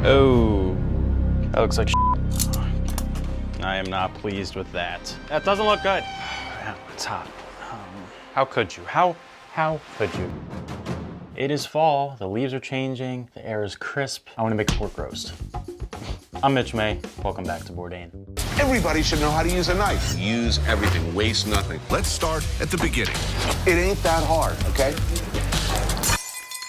Oh, that looks like I am not pleased with that. That doesn't look good. It's hot. How could you? How could you? It is fall, the leaves are changing, the air is crisp. I want to make a pork roast. I'm Mitch May, welcome back to Bourdain. Everybody should know how to use a knife. Use everything, waste nothing. Let's start at the beginning. It ain't that hard, okay?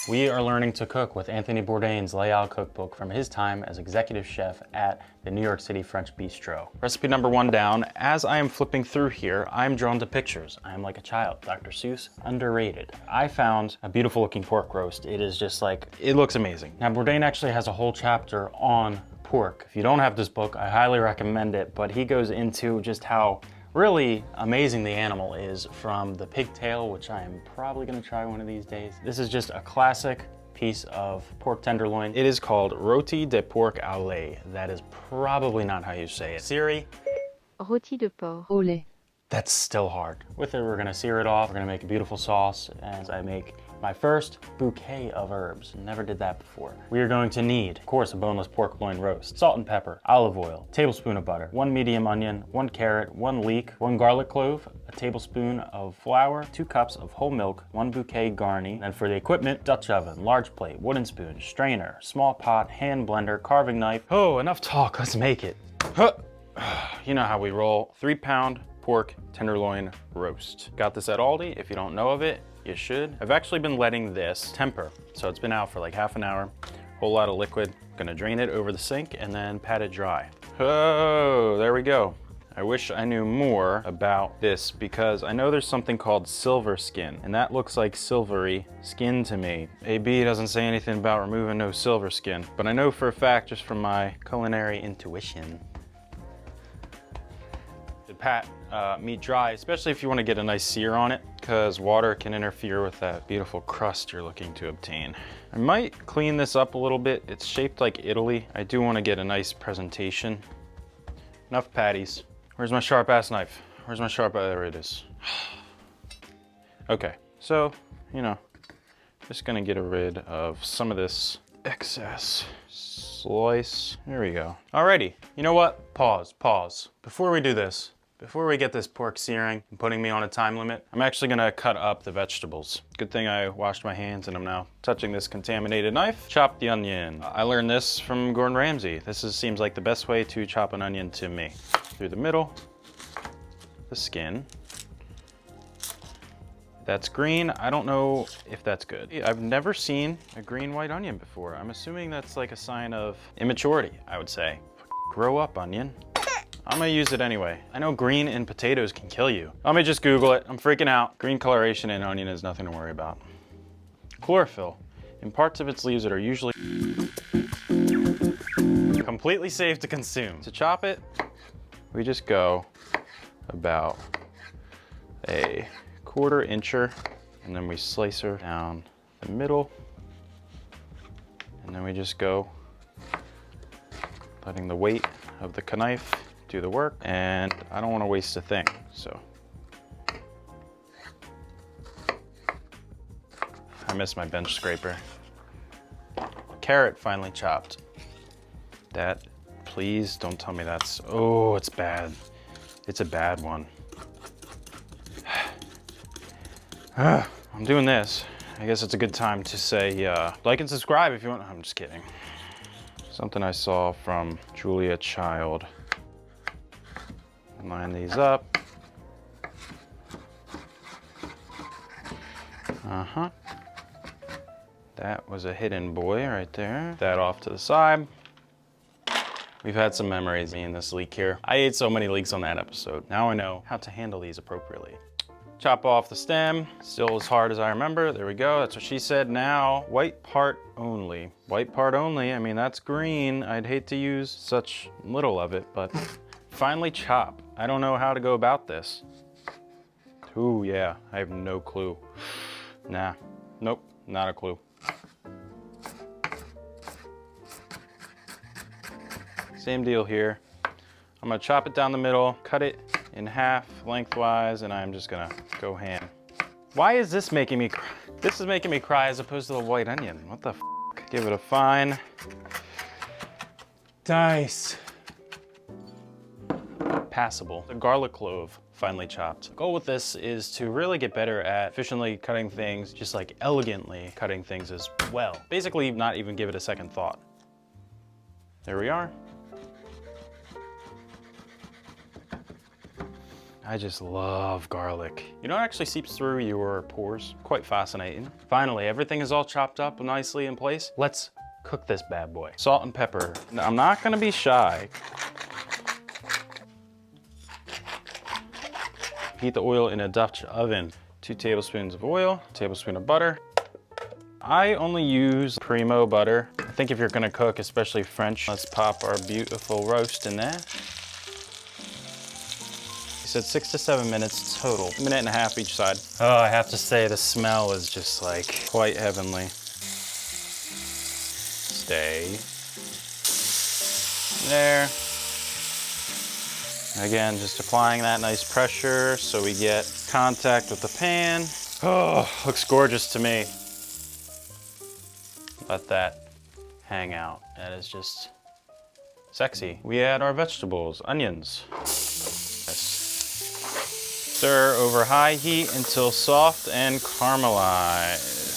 We are learning to cook with Anthony Bourdain's Lait cookbook from his time as executive chef at the New York City French Bistro. Recipe number 1 down. As I am flipping through here, I'm drawn to pictures. I am like a child. Dr. Seuss, underrated. I found a beautiful looking pork roast. It is just like, it looks amazing. Now Bourdain actually has a whole chapter on pork. If you don't have this book, I highly recommend it, but he goes into just how really amazing the animal is, from the pigtail, which I am probably gonna try one of these days. This is just a classic piece of pork tenderloin. It is called Roti de Porc au lait. That is probably not how you say it. Siri? Roti de porc au lait. That's still hard. With it, we're gonna sear it off. We're gonna make a beautiful sauce as I make my first bouquet of herbs. Never did that before. We are going to need, of course, a boneless pork loin roast, salt and pepper, olive oil, tablespoon of butter, 1 medium onion, 1 carrot, 1 leek, 1 garlic clove, a tablespoon of flour, 2 cups of whole milk, 1 bouquet garni. And for the equipment, Dutch oven, large plate, wooden spoon, strainer, small pot, hand blender, carving knife. Oh, enough talk, let's make it. You know how we roll. 3-pound pork tenderloin roast. Got this at Aldi. If you don't know of it, you should. I've actually been letting this temper. So it's been out for like half an hour. Whole lot of liquid. Gonna drain it over the sink and then pat it dry. Oh, there we go. I wish I knew more about this because I know there's something called silver skin, and that looks like silvery skin to me. AB doesn't say anything about removing no silver skin, but I know for a fact, just from my culinary intuition, pat meat dry, especially if you want to get a nice sear on it, because water can interfere with that beautiful crust you're looking to obtain. I might clean this up a little bit. It's shaped like Italy. I do want to get a nice presentation. Enough patties. Where's my sharp ass knife? Where's my sharp, there it is. Okay, so, you know, just gonna get rid of some of this excess. Slice, there we go. Alrighty, you know what? Pause. Before we do this, before we get this pork searing and putting me on a time limit, I'm actually gonna cut up the vegetables. Good thing I washed my hands and I'm now touching this contaminated knife. Chop the onion. I learned this from Gordon Ramsay. Seems like the best way to chop an onion to me. Through the middle, the skin. That's green. I don't know if that's good. I've never seen a green white onion before. I'm assuming that's like a sign of immaturity, I would say. Grow up, onion. I'm gonna use it anyway. I know green in potatoes can kill you. Let me just Google it. I'm freaking out. Green coloration in onion is nothing to worry about. Chlorophyll. In parts of its leaves that are usually completely safe to consume. To chop it, we just go about a 1/4 incher, and then we slice her down the middle, and then we just go letting the weight of the knife do the work, and I don't want to waste a thing, so. I miss my bench scraper. Carrot finely chopped. That, please don't tell me that's, oh, it's bad. It's a bad one. I'm doing this. I guess it's a good time to say like and subscribe if you want. I'm just kidding. Something I saw from Julia Child. Line these up. That was a hidden boy right there. That off to the side. We've had some memories, me and this leek here. I ate so many leeks on that episode. Now I know how to handle these appropriately. Chop off the stem, still as hard as I remember. There we go, that's what she said. Now, white part only. White part only, I mean, that's green. I'd hate to use such little of it, but finely chop. I don't know how to go about this. Ooh, yeah, I have no clue. Nah, nope, not a clue. Same deal here. I'm gonna chop it down the middle, cut it in half lengthwise, and I'm just gonna go ham. Why is this making me cry? This is making me cry as opposed to the white onion. What the f? Give it a fine Nice. Passable. The garlic clove, finely chopped. The goal with this is to really get better at efficiently cutting things, just like elegantly cutting things as well. Basically, not even give it a second thought. There we are. I just love garlic. You know, it actually seeps through your pores. Quite fascinating. Finally, everything is all chopped up nicely in place. Let's cook this bad boy. Salt and pepper. Now, I'm not gonna be shy. Heat the oil in a Dutch oven. 2 tablespoons of oil, a tablespoon of butter. I only use Primo butter. I think if you're gonna cook, especially French, let's pop our beautiful roast in there. Said 6 to 7 minutes total. 1.5 minutes each side. Oh, I have to say the smell is just like quite heavenly. Stay. There. Again, just applying that nice pressure so we get contact with the pan. Oh, looks gorgeous to me. Let that hang out. That is just sexy. We add our vegetables, onions. Stir over high heat until soft and caramelized.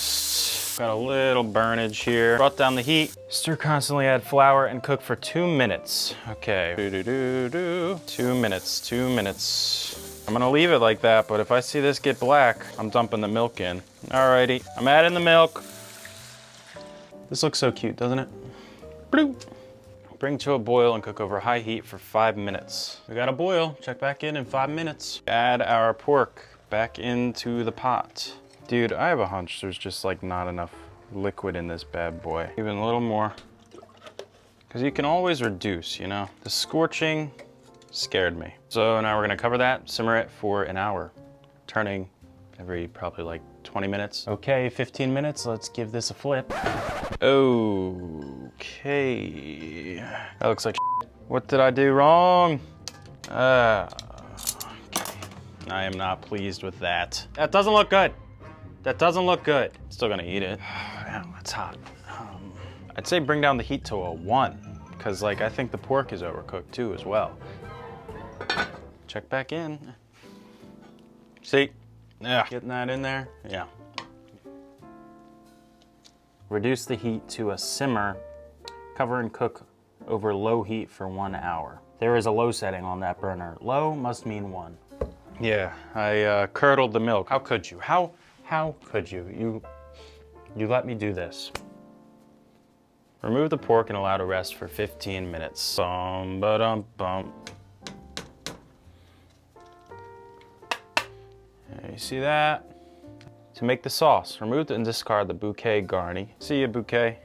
Got a little burnage here. Brought down the heat. Stir constantly, add flour, and cook for 2 minutes. Okay, 2 minutes, 2 minutes. I'm gonna leave it like that, but if I see this get black, I'm dumping the milk in. Alrighty, I'm adding the milk. This looks so cute, doesn't it? Bloop. Bring to a boil and cook over high heat for 5 minutes. We got a boil, check back in 5 minutes. Add our pork back into the pot. Dude, I have a hunch there's just like not enough liquid in this bad boy. Even a little more. Because you can always reduce, you know? The scorching scared me. So now we're gonna cover that, simmer it for an hour. Turning every probably like 20 minutes. Okay, 15 minutes, let's give this a flip. Okay. That looks like shit. What did I do wrong? Okay. I am not pleased with that. That doesn't look good. That doesn't look good. Still gonna eat it. Damn, that's hot. I'd say bring down the heat to a 1, because like I think the pork is overcooked too as well. Check back in. See? Yeah. Getting that in there? Yeah. Reduce the heat to a simmer. Cover and cook over low heat for 1 hour. There is a low setting on that burner. Low must mean 1. Yeah, I curdled the milk. How could you? How could you? You let me do this. Remove the pork and allow to rest for 15 minutes. Bum-ba-dum-bum. You see that? To make the sauce, remove and discard the bouquet garni. See ya, bouquet.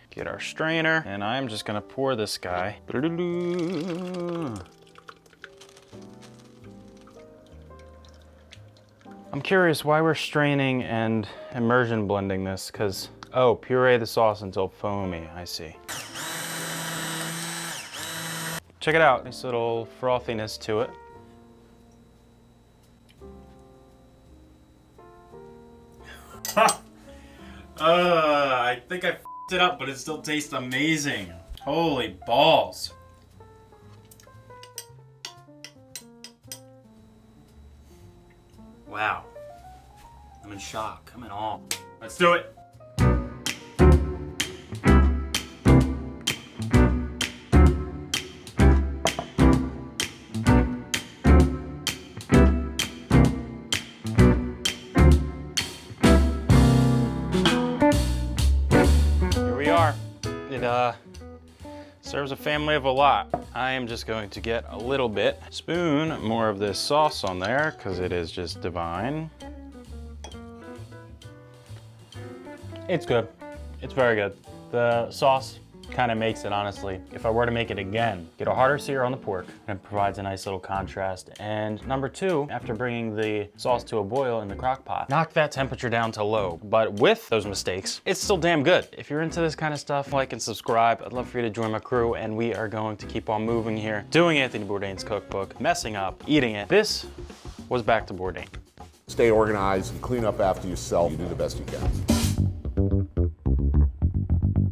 Get our strainer, and I'm just gonna pour this guy. I'm curious why we're straining and immersion blending this, because, oh, puree the sauce until foamy, I see. Check it out, nice little frothiness to it. I think I f***ed it up, but it still tastes amazing. Holy balls. Wow. I'm in shock. I'm in awe. Let's do it. It serves a family of a lot. I am just going to get a little bit. Spoon more of this sauce on there because it is just divine. It's good. It's very good. The sauce kind of makes it, honestly. If I were to make it again, get a harder sear on the pork, and it provides a nice little contrast. And number 2, after bringing the sauce to a boil in the crock pot, knock that temperature down to low. But with those mistakes, it's still damn good. If you're into this kind of stuff, like and subscribe. I'd love for you to join my crew, and we are going to keep on moving here, doing Anthony Bourdain's cookbook, messing up, eating it. This was Back to Bourdain. Stay organized and clean up after yourself. You do the best you can.